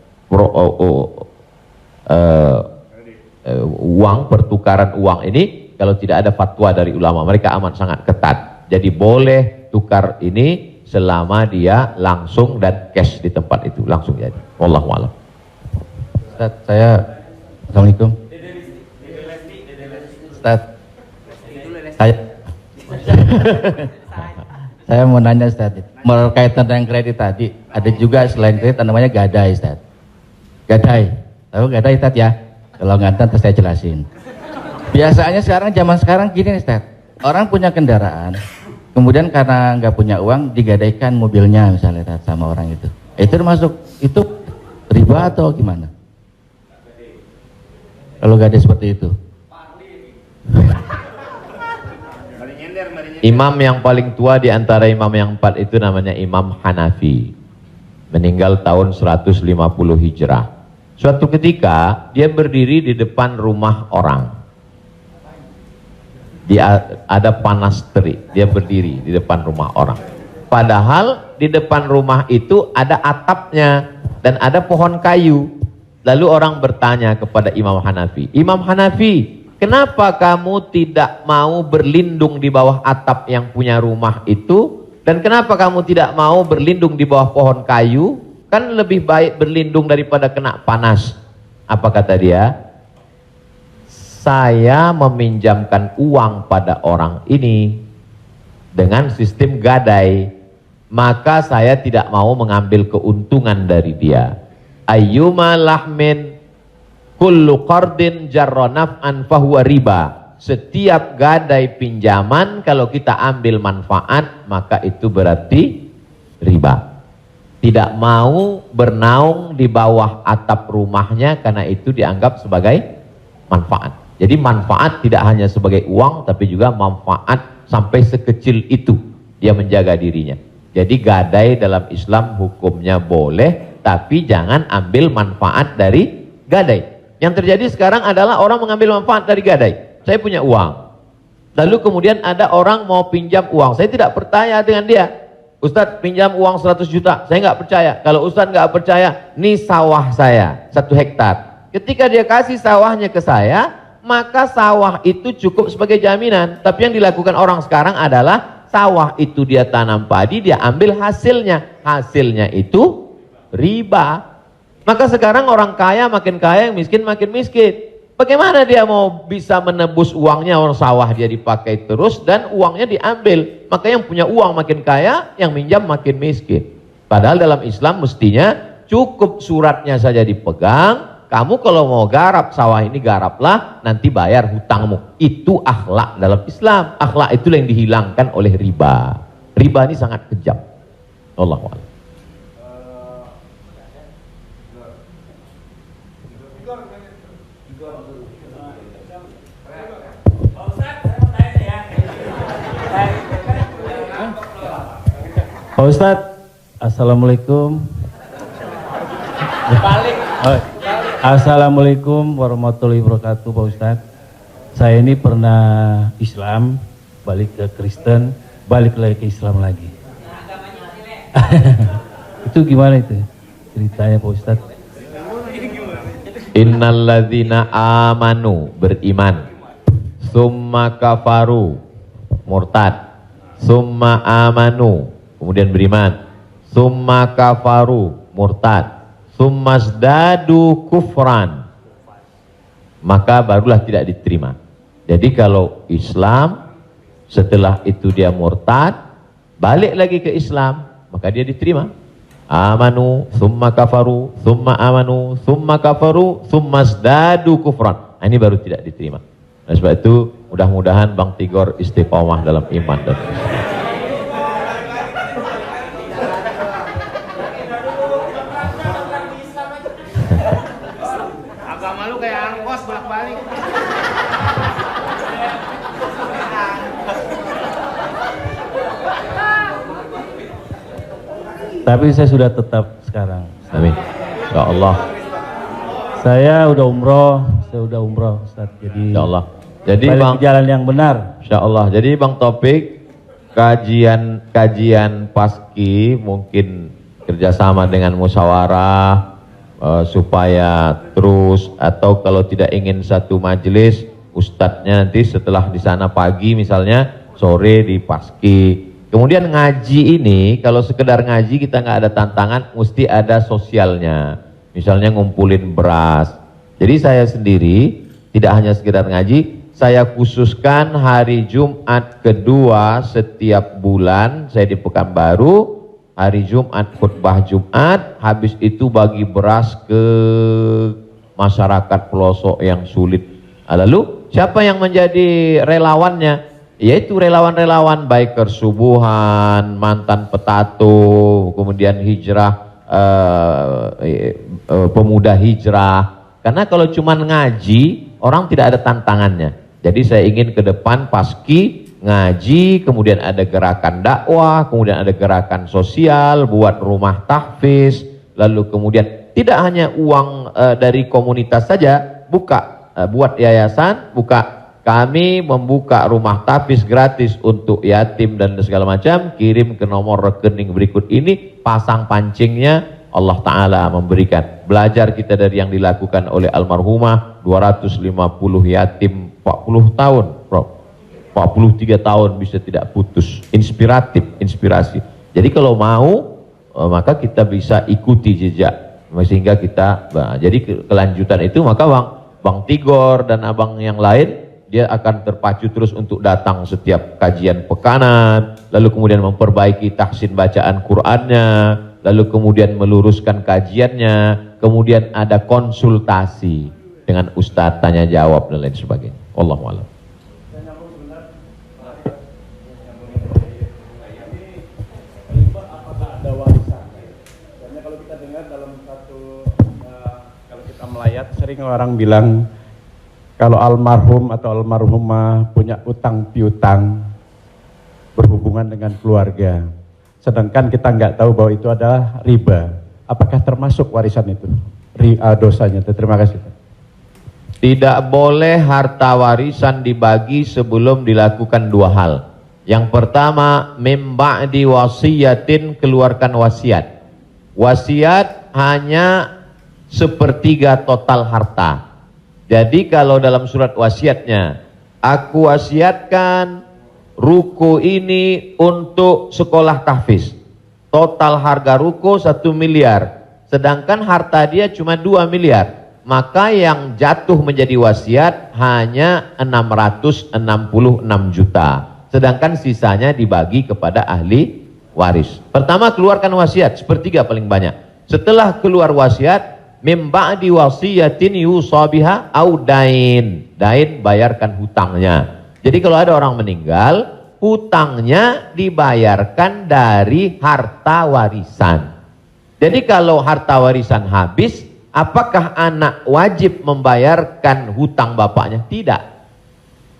uang, pertukaran uang ini kalau tidak ada fatwa dari ulama. Mereka amat sangat ketat. Jadi boleh tukar ini selama dia langsung dan cash di tempat itu, langsung jadi. Wallahu a'lam. Ustaz, Assalamualaikum. Ustaz, saya mau nanya Ustaz, berkaitan dengan kredit tadi, ada juga selain kredit namanya gadai Ustaz. Gadai. Tahu gadai Ustaz ya? Kalau nggak tahu saya jelasin. Biasanya zaman sekarang gini Ustaz. Orang punya kendaraan, kemudian karena nggak punya uang digadaikan mobilnya misalnya Ustaz, sama orang itu. Itu termasuk itu riba atau gimana? Kalau gadai seperti itu. Imam yang paling tua di antara imam yang 4 itu namanya Imam Hanafi. Meninggal tahun 150 Hijrah. Suatu ketika dia berdiri di depan rumah orang. Dia ada panas terik, dia berdiri di depan rumah orang. Padahal di depan rumah itu ada atapnya dan ada pohon kayu. Lalu orang bertanya kepada Imam Hanafi, Imam Hanafi, kenapa kamu tidak mau berlindung di bawah atap yang punya rumah itu? Dan kenapa kamu tidak mau berlindung di bawah pohon kayu? Kan lebih baik berlindung daripada kena panas. Apa kata dia? Saya meminjamkan uang pada orang ini dengan sistem gadai, maka saya tidak mau mengambil keuntungan dari dia. Ayyuma lahmin kullu qardin jarra naf'an fahuwa riba. Setiap gadai pinjaman kalau kita ambil manfaat maka itu berarti riba. Tidak mau bernaung di bawah atap rumahnya karena itu dianggap sebagai manfaat. Jadi manfaat tidak hanya sebagai uang tapi juga manfaat sampai sekecil itu dia menjaga dirinya. Jadi gadai dalam Islam hukumnya boleh, tapi jangan ambil manfaat dari gadai. Yang terjadi sekarang adalah orang mengambil manfaat dari gadai. Saya punya uang, lalu kemudian ada orang mau pinjam uang, saya tidak percaya dengan dia. Ustadz pinjam uang 100 juta, saya nggak percaya. Kalau Ustadz nggak percaya, ini sawah saya 1 hektar. Ketika dia kasih sawahnya ke saya, maka sawah itu cukup sebagai jaminan. Tapi yang dilakukan orang sekarang adalah sawah itu dia tanam padi, dia ambil hasilnya. Hasilnya itu riba. Maka sekarang orang kaya makin kaya, yang miskin makin miskin. Bagaimana dia mau bisa menebus uangnya, orang sawah dia dipakai terus dan uangnya diambil. Maka yang punya uang makin kaya, yang minjam makin miskin. Padahal dalam Islam mestinya cukup suratnya saja dipegang. Kamu kalau mau garap sawah ini garaplah, nanti bayar hutangmu. Itu akhlak dalam Islam. Akhlak itulah yang dihilangkan oleh riba. Riba ini sangat kejam. Allahu a'lam. Pak Ustadz, Assalamualaikum. Assalamualaikum warahmatullahi wabarakatuh Pak Ustadz. Saya ini pernah Islam, balik ke Kristen, balik lagi ke Islam lagi. Itu gimana itu ceritanya Pak Ustadz? Innalladzina amanu, beriman, summa kafaru, murtad, summa amanu, kemudian beriman, summa kafaru, murtad, summa zdadu kufran, maka barulah tidak diterima. Jadi kalau Islam setelah itu dia murtad, balik lagi ke Islam, maka dia diterima. Amanu, summa kafaru, summa amanu, summa kafaru, summa zdadu kufran. Nah, ini baru tidak diterima. Nah, sebab itu mudah-mudahan Bang Tigor istiqomah dalam iman dan Islam. Agama lu kayak angkos bolak-balik. Tapi saya sudah tetap sekarang. Amin. Insya Allah. Saya udah umroh, Ustaz. Jadi Insya Allah. Jadi balik Bang, ke jalan yang benar. Insya Allah. Jadi Bang Taufik, kajian paski mungkin kerjasama dengan musyawarah supaya terus, atau kalau tidak ingin satu majelis, ustadznya nanti setelah di sana pagi misalnya, sore di paski. Kemudian ngaji ini, kalau sekedar ngaji kita nggak ada tantangan, mesti ada sosialnya. Misalnya ngumpulin beras. Jadi saya sendiri tidak hanya sekedar ngaji, saya khususkan hari Jumat kedua setiap bulan, saya di Pekanbaru, hari Jumat khutbah Jumat, habis itu bagi beras ke masyarakat pelosok yang sulit. Lalu siapa yang menjadi relawannya? Yaitu relawan-relawan biker subuhan, mantan petato, kemudian hijrah, pemuda hijrah. Karena kalau cuma ngaji, orang tidak ada tantangannya. Jadi saya ingin ke depan paski ngaji, kemudian ada gerakan dakwah, kemudian ada gerakan sosial, buat rumah tahfiz, lalu kemudian tidak hanya uang dari komunitas saja, buka, buat yayasan, buka. Kami membuka rumah tahfiz gratis untuk yatim dan segala macam, kirim ke nomor rekening berikut ini, pasang pancingnya, Allah Ta'ala memberikan. Belajar kita dari yang dilakukan oleh almarhumah, 250 yatim 40 tahun, Prof. 43 tahun bisa tidak putus. Inspiratif, inspirasi. Jadi kalau mau, maka kita bisa ikuti jejak. Sehingga kita, jadi kelanjutan itu, maka Bang Tigor dan abang yang lain, dia akan terpacu terus untuk datang setiap kajian pekanan, lalu kemudian memperbaiki tahsin bacaan Qur'annya, lalu kemudian meluruskan kajiannya, kemudian ada konsultasi dengan ustadz, tanya jawab dan lain sebagainya. Wallahu a'lam. Apakah ada warisan? Karena kalau kita dengar dalam satu, kalau kita melayat, sering orang bilang kalau almarhum atau almarhumah punya utang piutang berhubungan dengan keluarga, sedangkan kita nggak tahu bahwa itu adalah riba, apakah termasuk warisan itu dosanya? Terima kasih. Tidak boleh harta warisan dibagi sebelum dilakukan dua hal. Yang pertama, mim ba'di wasiyatin, keluarkan wasiat. Wasiat hanya sepertiga total harta. Jadi kalau dalam surat wasiatnya, aku wasiatkan ruko ini untuk sekolah tahfiz. Total harga ruko 1 miliar. Sedangkan harta dia cuma 2 miliar. Maka yang jatuh menjadi wasiat hanya 666 juta. Sedangkan sisanya dibagi kepada ahli waris. Pertama, keluarkan wasiat, sepertiga paling banyak. Setelah keluar wasiat, mim ba'di wasiyatin yusabiha au dain. Dain, bayarkan hutangnya. Jadi kalau ada orang meninggal, hutangnya dibayarkan dari harta warisan. Jadi kalau harta warisan habis, apakah anak wajib membayarkan hutang bapaknya? Tidak.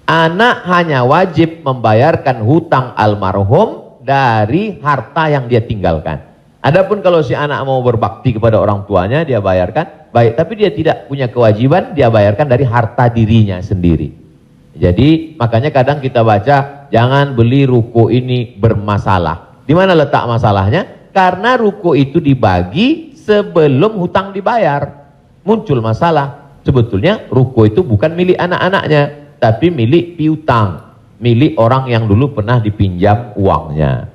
Anak hanya wajib membayarkan hutang almarhum dari harta yang dia tinggalkan. Adapun kalau si anak mau berbakti kepada orang tuanya, dia bayarkan, baik, tapi dia tidak punya kewajiban, dia bayarkan dari harta dirinya sendiri. Jadi makanya kadang kita baca, jangan beli ruko ini bermasalah. Di mana letak masalahnya? Karena ruko itu dibagi sebelum hutang dibayar. Muncul masalah. Sebetulnya ruko itu bukan milik anak-anaknya, tapi milik piutang. milik orang yang dulu pernah dipinjam uangnya.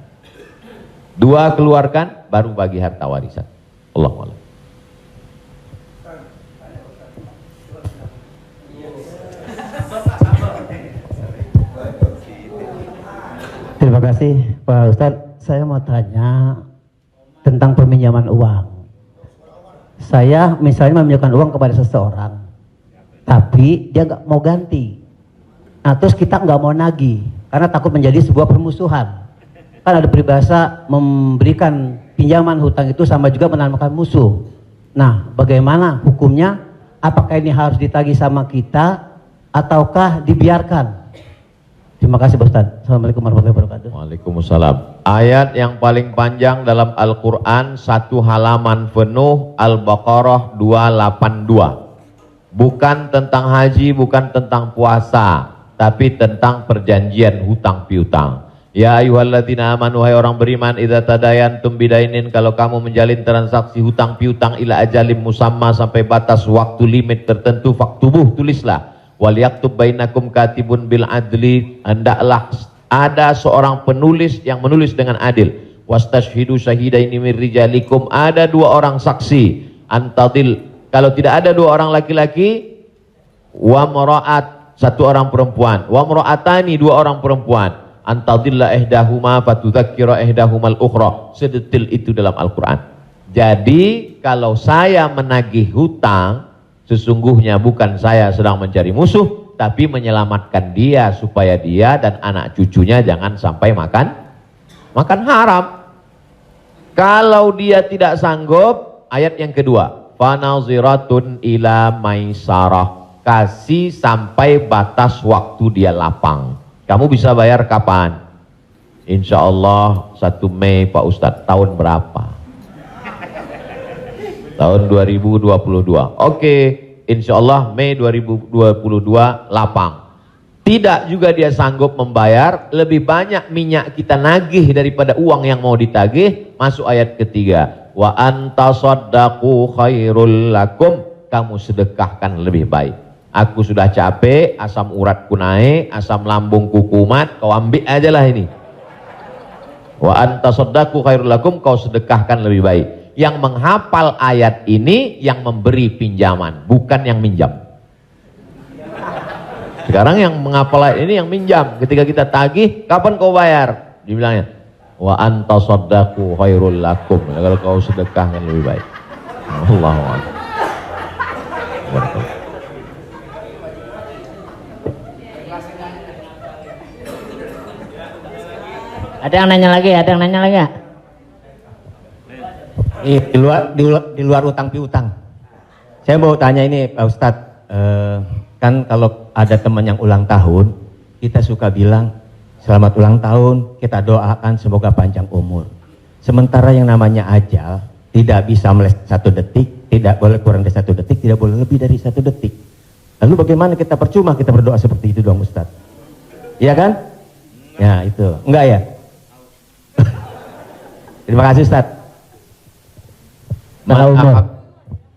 2 keluarkan, baru bagi harta warisan. Allahu a'lam. Terima kasih Pak Ustadz. Saya mau tanya tentang peminjaman uang. Saya misalnya meminjamkan uang kepada seseorang, tapi dia nggak mau ganti. Nah terus kita nggak mau nagih karena takut menjadi sebuah permusuhan. Kan ada peribahasa memberikan pinjaman hutang itu sama juga menanamkan musuh. Nah bagaimana hukumnya? Apakah ini harus ditagih sama kita ataukah dibiarkan? Terima kasih Pak Ustadz. Assalamualaikum warahmatullahi wabarakatuh. Waalaikumsalam. Ayat yang paling panjang dalam Al-Quran, 1 halaman penuh, Al-Baqarah 282. Bukan tentang haji, bukan tentang puasa, tapi tentang perjanjian hutang piutang. Ya ayyuhalladzina amanu, hai orang beriman, idza tadayantum bidainin, kalau kamu menjalin transaksi hutang piutang ila ajalim musamma, sampai batas waktu limit tertentu, faktubuh, tulislah. Wal yaktub bainakum katibun bil adli, hendaklah ada seorang penulis yang menulis dengan adil. Wastashhidu syahidaini min rijalikum, ada 2 orang saksi. Antadil, kalau tidak ada 2 orang laki-laki, wa maraat, 1 orang perempuan, wa maraatani, 2 orang perempuan. Antadilla ihdahuma fatudzakkira ihdahumal ukhra. Sedetil itu dalam Al-Quran. Jadi kalau saya menagih hutang, sesungguhnya bukan saya sedang mencari musuh, tapi menyelamatkan dia supaya dia dan anak cucunya jangan sampai makan haram. Kalau dia tidak sanggup, ayat yang kedua, fanaziratun ila maisarah, kasih sampai batas waktu dia lapang. Kamu bisa bayar kapan? Insya Allah 1 Mei Pak Ustadz. Tahun berapa? Tahun 2022. Oke, insya Allah Mei 2022 lapang. Tidak juga dia sanggup membayar, lebih banyak minyak kita nagih daripada uang yang mau ditagih. Masuk ayat ketiga, wa antasaddaqu khairul lakum, kamu sedekahkan lebih baik. Aku sudah capek, asam uratku naik, asam lambungku kumat, kau ambil aja lah ini. Wa antasaddaqu khairul lakum, kau sedekahkan lebih baik. Yang menghafal ayat ini yang memberi pinjaman, bukan yang minjam. Sekarang yang menghafal ayat ini yang minjam. Ketika kita tagih, kapan kau bayar? Dibilangnya, wa antasaddaqu khairul lakum, kalau kau sedekahkan lebih baik. Allahu akbar. Ada yang nanya lagi? Ada yang nanya lagi ya? Di luar utang piutang. Saya mau tanya ini Pak Ustadz, kan kalau ada teman yang ulang tahun, kita suka bilang selamat ulang tahun, kita doakan semoga panjang umur. Sementara yang namanya ajal tidak bisa meleset 1 detik, tidak boleh kurang dari 1 detik, tidak boleh lebih dari 1 detik. Lalu bagaimana kita percuma kita berdoa seperti itu dong Ustadz? Iya kan? Ya itu, enggak ya? Terima kasih Ustadz.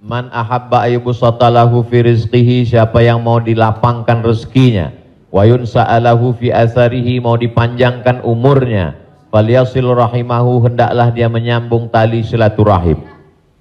Man ahabba ayyubsatalahu fi rizqihi, siapa yang mau dilapangkan rezekinya, wa yunsa'alahu fi atharihi, mau dipanjangkan umurnya, falyasil rahimahu, hendaklah dia menyambung tali silaturahim.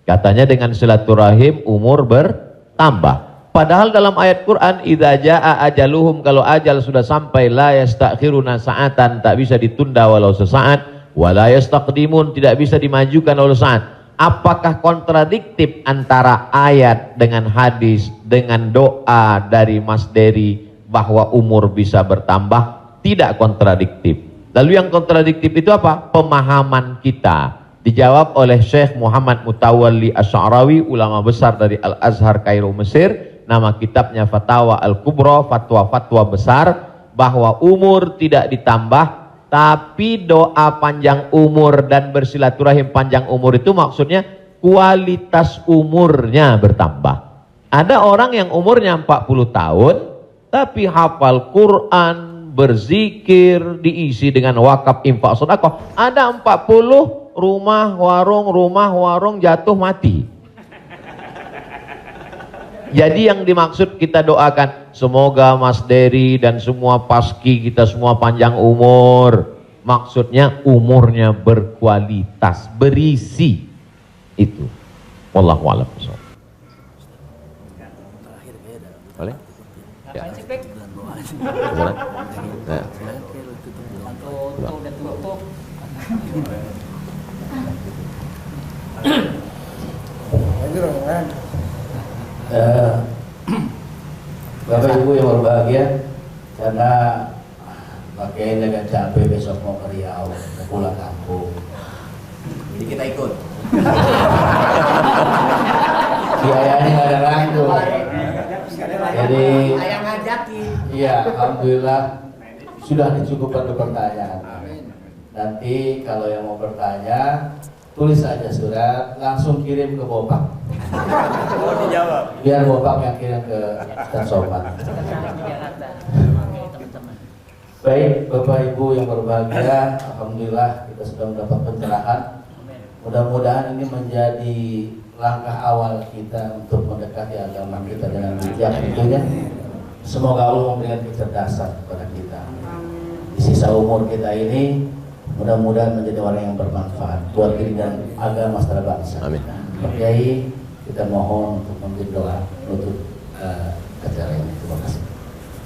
Katanya dengan silaturahim umur bertambah. Padahal dalam ayat Quran, idza jaa ajaluhum, kalau ajal sudah sampai, la yastakhiruna sa'atan, tak bisa ditunda walau sesaat, wa la yastaqdimun, tidak bisa dimajukan walau saat. Apakah kontradiktif antara ayat dengan hadis dengan doa dari Mas Dery bahwa umur bisa bertambah? Tidak kontradiktif. Lalu yang kontradiktif itu apa? Pemahaman kita. Dijawab oleh Syekh Muhammad Mutawalli Asy'arawi, ulama besar dari Al-Azhar Kairo Mesir. Nama kitabnya Fatawa Al-Kubra, fatwa-fatwa besar, bahwa umur tidak ditambah, tapi doa panjang umur dan bersilaturahim panjang umur itu maksudnya kualitas umurnya bertambah. Ada orang yang umurnya 40 tahun tapi hafal Quran, berzikir, diisi dengan wakaf, infak, sedekah. Ada 40 rumah warung jatuh mati. Jadi yang dimaksud kita doakan, semoga Mas Dery dan semua paski kita semua panjang umur. Maksudnya umurnya berkualitas, berisi. Itu. Wallahu a'lam. Boleh? Ya. Bapak Ibu yang berbahagia, karena pakai dengan capek besok mau ke Riau, mau pulang kampung, jadi kita ikut. Biayanya nggak ada lain tuh. Jadi, iya, alhamdulillah sudah dicukupkan untuk pertanyaan. Nanti kalau yang mau bertanya, tulis aja surat, langsung kirim ke Bopak. Biar Bopak yang kirim ke Ustaz Somad. Baik, Bapak Ibu yang berbahagia, alhamdulillah kita sudah mendapat pencerahan. Mudah-mudahan ini menjadi langkah awal kita untuk mendekati agama kita dengan bijak tentunya. Semoga Allah memberikan kecerdasan kepada kita. Di sisa umur kita ini, mudah-mudahan menjadi orang yang bermanfaat buat diri dan agama secara bangsa. Amin. Pak Kiai, kita mohon untuk memberi doa untuk acara ini. Terima kasih.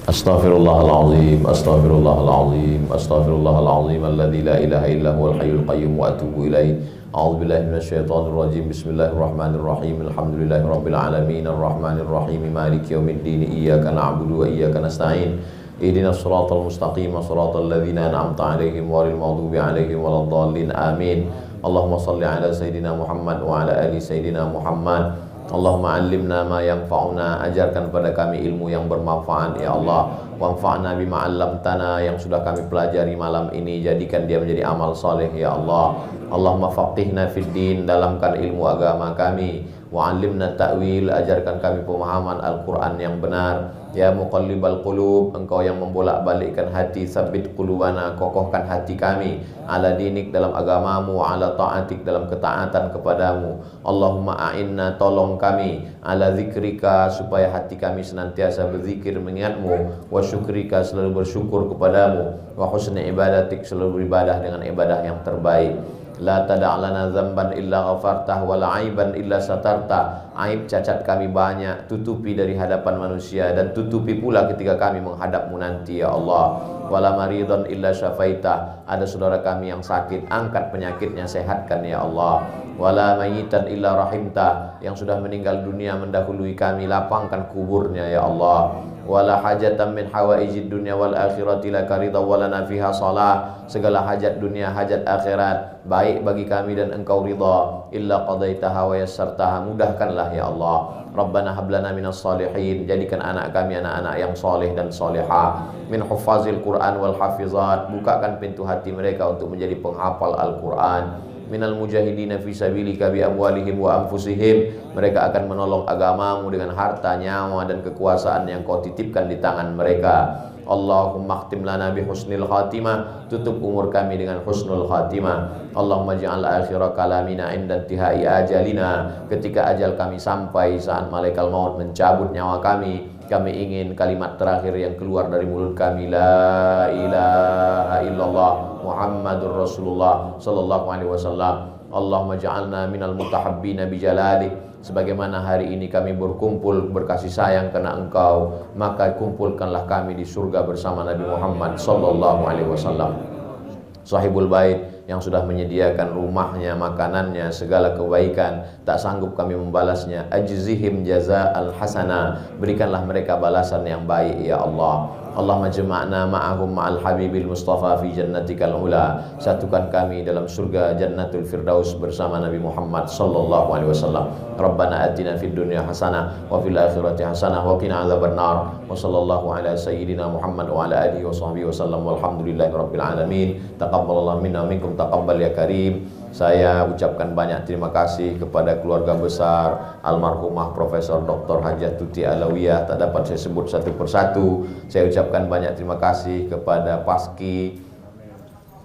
Astaghfirullahaladzim, astaghfirullahaladzim, astaghfirullahaladzim, alladzi la ilaha illa huwal hayyul qayyum wa atubu ilaih. A'udzubillahi minasyaitonir rajim. Bismillahirrahmanirrahim. Alhamdulillahirabbil alamin, arrahmanirrahim, maliki yaumiddin. Iyyaka na'budu wa iyyaka nasta'in. Ihdinas siratal mustaqim, siratal ladzina an'amta 'alaihim ghairil maghdubi 'alaihim waladdallin. Amin. Allahumma shalli ala sayidina Muhammad wa ala ali sayidina Muhammad. Allahumma 'allimna ma yanfa'una, ajarkan pada kami ilmu yang bermanfaat ya Allah. Wanfa'na bima 'allamtana, yang sudah kami pelajari malam ini jadikan dia menjadi amal saleh ya Allah. Allahumma faqihna fid din, dalamkan ilmu agama kami. Wa 'allimna ta'wil, ajarkan kami pemahaman Al-Qur'an yang benar. Ya muqallibal qulub, engkau yang membolak-balikkan hati, sabbit qulubana, kokohkan hati kami ala dinik, dalam agamamu, ala ta'atik, dalam ketaatan kepadamu. Allahumma a'inna, tolong kami ala zikrika, supaya hati kami senantiasa berzikir mengingatmu, wa syukrika, selalu bersyukur kepadamu, wa husni ibadatik, selalu beribadah dengan ibadah yang terbaik. La tada'lana zamban illa ghafartah, wa la aiban illa satartah. Aib cacat kami banyak, tutupi dari hadapan manusia, dan tutupi pula ketika kami menghadapmu nanti ya Allah. Wala maridhan illa syafaitah, ada saudara kami yang sakit, angkat penyakitnya, sehatkan ya Allah. Wala mayitan illa rahimtah, yang sudah meninggal dunia mendahului kami, lapangkan kuburnya ya Allah. Wala hajatan min hawaijid dunya wal akhirati laka ridha walana fiha salah, segala hajat dunia hajat akhirat baik bagi kami dan engkau ridha, illa qadaitaha wa yassartaha, mudahkanlah ya Allah. Rabbana hablana minas salihin, jadikan anak kami anak-anak yang soleh dan solehah, min huffazil Quran wal hafizat, bukakan pintu hati mereka untuk menjadi penghafal Al-Quran. Minal mujahidina fi sabilika bi amwalihim wa anfusihim, mereka akan menolong agamamu dengan harta, nyawa dan kekuasaan yang kau titipkan di tangan mereka. Allahumma khtim lana bi husnil khatimah, tutup umur kami dengan husnul khatimah. Allahumma ja'al akhira kalamina inda intihai ajalina, ketika ajal kami sampai, saat malaikat maut mencabut nyawa kami ingin kalimat terakhir yang keluar dari mulut kami, la ilaha illallah Muhammadur Rasulullah sallallahu alaihi wasallam. Allahumma ja'alna minal mutahabbina bijalalik, sebagaimana hari ini kami berkumpul berkasih sayang karena engkau, maka kumpulkanlah kami di surga bersama Nabi Muhammad sallallahu alaihi wasallam. Sahibul bait yang sudah menyediakan rumahnya, makanannya, segala kebaikan, tak sanggup kami membalasnya. Ajzihim jaza'al hasanah, berikanlah mereka balasan yang baik ya Allah. Allahumma jama'na ma'ahum ma'al habibil mustafa fi jannatikal ula, satukan kami dalam surga jannatul firdaus bersama Nabi Muhammad sallallahu alaihi wasallam. Rabbana atina fid dunya hasanah wa fil akhirati hasanah wa qina adzabannar. Wa sallallahu ala sayyidina Muhammad wa ala alihi wa sahbihi wasallam, walhamdulillahi rabbil alamin. Taqabbalallahu minna minkum, taqabbal ya karim. Saya ucapkan banyak terima kasih kepada keluarga besar almarhumah Profesor Dr. Hajah Tuti Alawiyah, tak dapat saya sebut satu persatu. Saya ucapkan banyak terima kasih kepada Paski.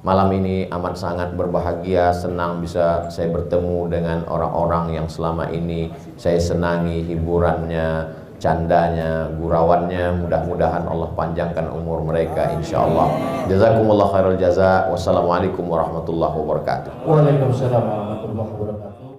Malam ini amat sangat berbahagia, senang bisa saya bertemu dengan orang-orang yang selama ini saya senangi hiburannya, candanya, gurauannya, mudah-mudahan Allah panjangkan umur mereka insyaallah. Jazakumullah khairal jaza. Wassalamualaikum warahmatullahi wabarakatuh. Waalaikumsalam warahmatullahi wabarakatuh.